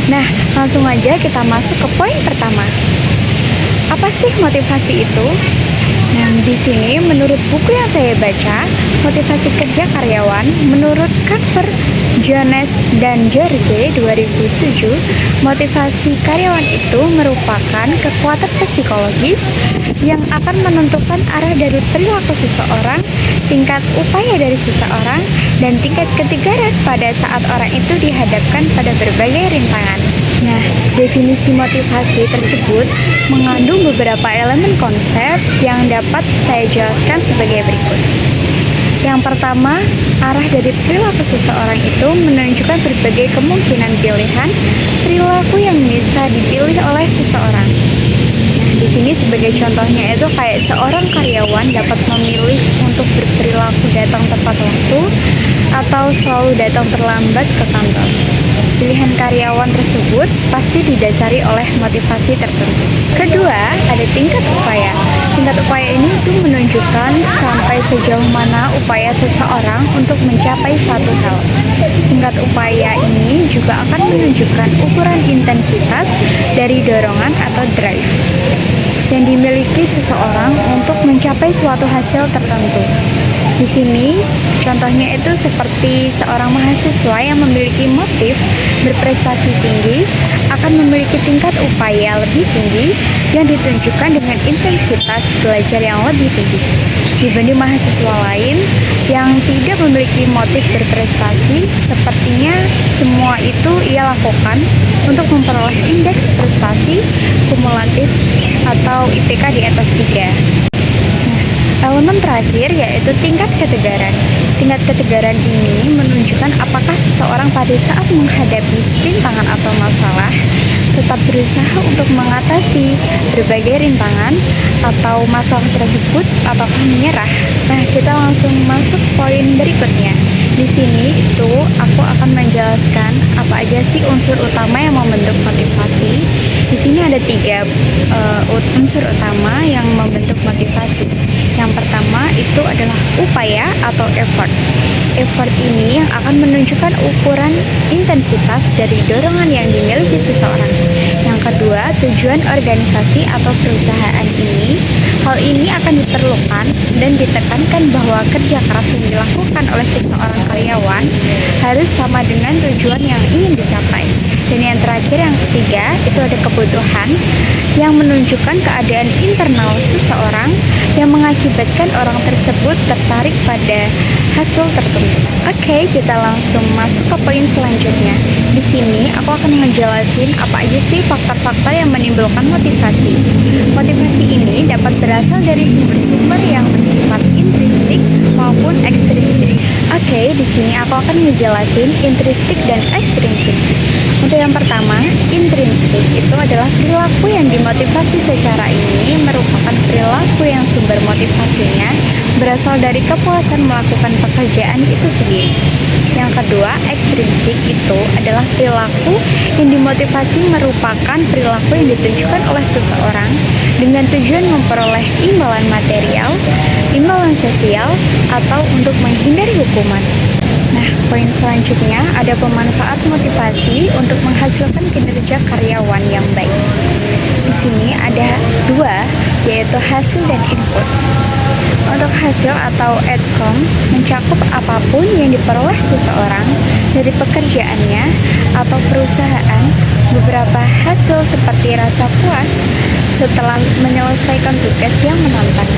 Nah, langsung aja kita masuk ke poin pertama. Apa sih motivasi itu? Nah, di sini menurut buku yang saya baca, motivasi kerja karyawan menurut Carver, Jones, dan George 2007, motivasi karyawan itu merupakan kekuatan psikologis yang akan menentukan arah dari perilaku seseorang, tingkat upaya dari seseorang, dan tingkat ketegaran pada saat orang itu dihadapkan pada berbagai rintangan. Nah, definisi motivasi tersebut mengandung beberapa elemen konsep yang dapat saya jelaskan sebagai berikut. Yang pertama, arah dari perilaku seseorang itu menunjukkan berbagai kemungkinan pilihan perilaku yang bisa dipilih oleh seseorang. Nah, di sini sebagai contohnya itu kayak seorang karyawan dapat memilih untuk berperilaku datang tepat waktu atau selalu datang terlambat ke kantor. Pilihan karyawan tersebut pasti didasari oleh motivasi tertentu. Kedua, ada tingkat upaya. Tingkat upaya ini itu menunjukkan sampai sejauh mana upaya seseorang untuk mencapai satu hal. Tingkat upaya ini juga akan menunjukkan ukuran intensitas dari dorongan atau drive yang dimiliki seseorang untuk mencapai suatu hasil tertentu. Di sini, contohnya itu seperti seorang mahasiswa yang memiliki motif berprestasi tinggi akan memiliki tingkat upaya lebih tinggi yang ditunjukkan dengan intensitas belajar yang lebih tinggi dibanding mahasiswa lain yang tidak memiliki motif berprestasi. Sepertinya semua itu ia lakukan untuk memperoleh indeks prestasi kumulatif atau IPK di atas 3. Elemen terakhir yaitu tingkat ketegaran. Tingkat ketegaran ini menunjukkan apakah seseorang pada saat menghadapi rintangan atau masalah tetap berusaha untuk mengatasi berbagai rintangan atau masalah tersebut ataukah menyerah. Nah, kita langsung masuk poin berikutnya. Di sini itu aku akan menjelaskan apa aja sih unsur utama yang membentuk motivasi. Di sini ada 3 unsur utama yang membentuk motivasi. Yang pertama itu adalah upaya atau effort. Effort ini yang akan menunjukkan ukuran intensitas dari dorongan yang dimiliki seseorang. Yang kedua, tujuan organisasi atau perusahaan ini. Hal ini akan diperlukan dan ditekankan bahwa kerja keras yang dilakukan oleh seseorang karyawan harus sama dengan tujuan yang ingin dicapai. Dan yang terakhir, yang ketiga, itu ada kebutuhan yang menunjukkan keadaan internal seseorang yang mengakibatkan orang tersebut tertarik pada hasil tertentu. Oke, kita langsung masuk ke poin selanjutnya. Di sini aku akan ngejelasin apa aja sih faktor-faktor yang menimbulkan motivasi. Motivasi ini dapat berasal dari sumber-sumber yang bersifat intrinsik maupun ekstrinsik. Oke, di sini aku akan ngejelasin intrinsik dan ekstrinsik. Untuk yang pertama, intrinsik itu adalah perilaku yang dimotivasi. Secara ini merupakan perilaku yang sumber motivasinya berasal dari kepuasan melakukan pekerjaan itu sendiri. Yang kedua, ekstrinsik itu adalah perilaku yang dimotivasi merupakan perilaku yang ditunjukkan oleh seseorang dengan tujuan memperoleh imbalan material, imbalan sosial, atau untuk menghindari hukuman. Nah, poin selanjutnya ada pemanfaat motivasi untuk menghasilkan kinerja karyawan yang baik. Di sini ada 2, yaitu hasil dan input. Untuk hasil atau outcome mencakup apapun yang diperoleh seseorang dari pekerjaannya atau perusahaan. Beberapa hasil seperti rasa puas setelah menyelesaikan tugas yang menantang.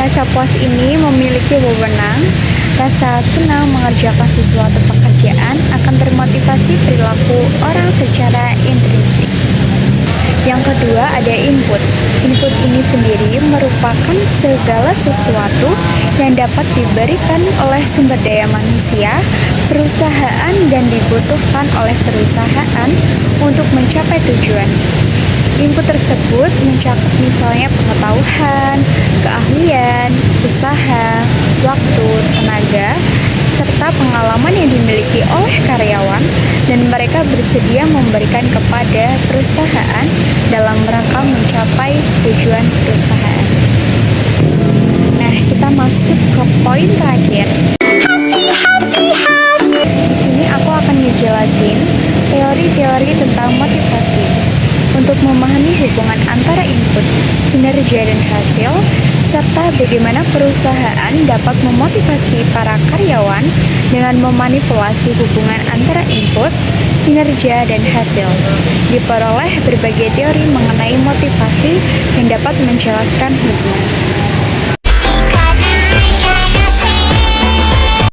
Rasa puas ini memiliki wewenang. Rasa senang mengerjakan sesuatu pekerjaan akan bermotivasi perilaku orang secara intrinsik. Yang kedua ada input. Input ini sendiri merupakan segala sesuatu yang dapat diberikan oleh sumber daya manusia, perusahaan, dan dibutuhkan oleh perusahaan untuk mencapai tujuan. Input tersebut mencakup misalnya pengetahuan, keahlian, usaha, waktu, tenaga, serta pengalaman yang dimiliki oleh karyawan dan mereka bersedia memberikan kepada perusahaan dalam rangka mencapai tujuan perusahaan. Nah, kita masuk ke poin terakhir. Di sini aku akan ngejelasin teori-teori tentang motivasi. Untuk memahami hubungan antara input, kinerja, dan hasil, serta bagaimana perusahaan dapat memotivasi para karyawan dengan memanipulasi hubungan antara input, kinerja, dan hasil. Diperoleh berbagai teori mengenai motivasi yang dapat menjelaskan hubungan.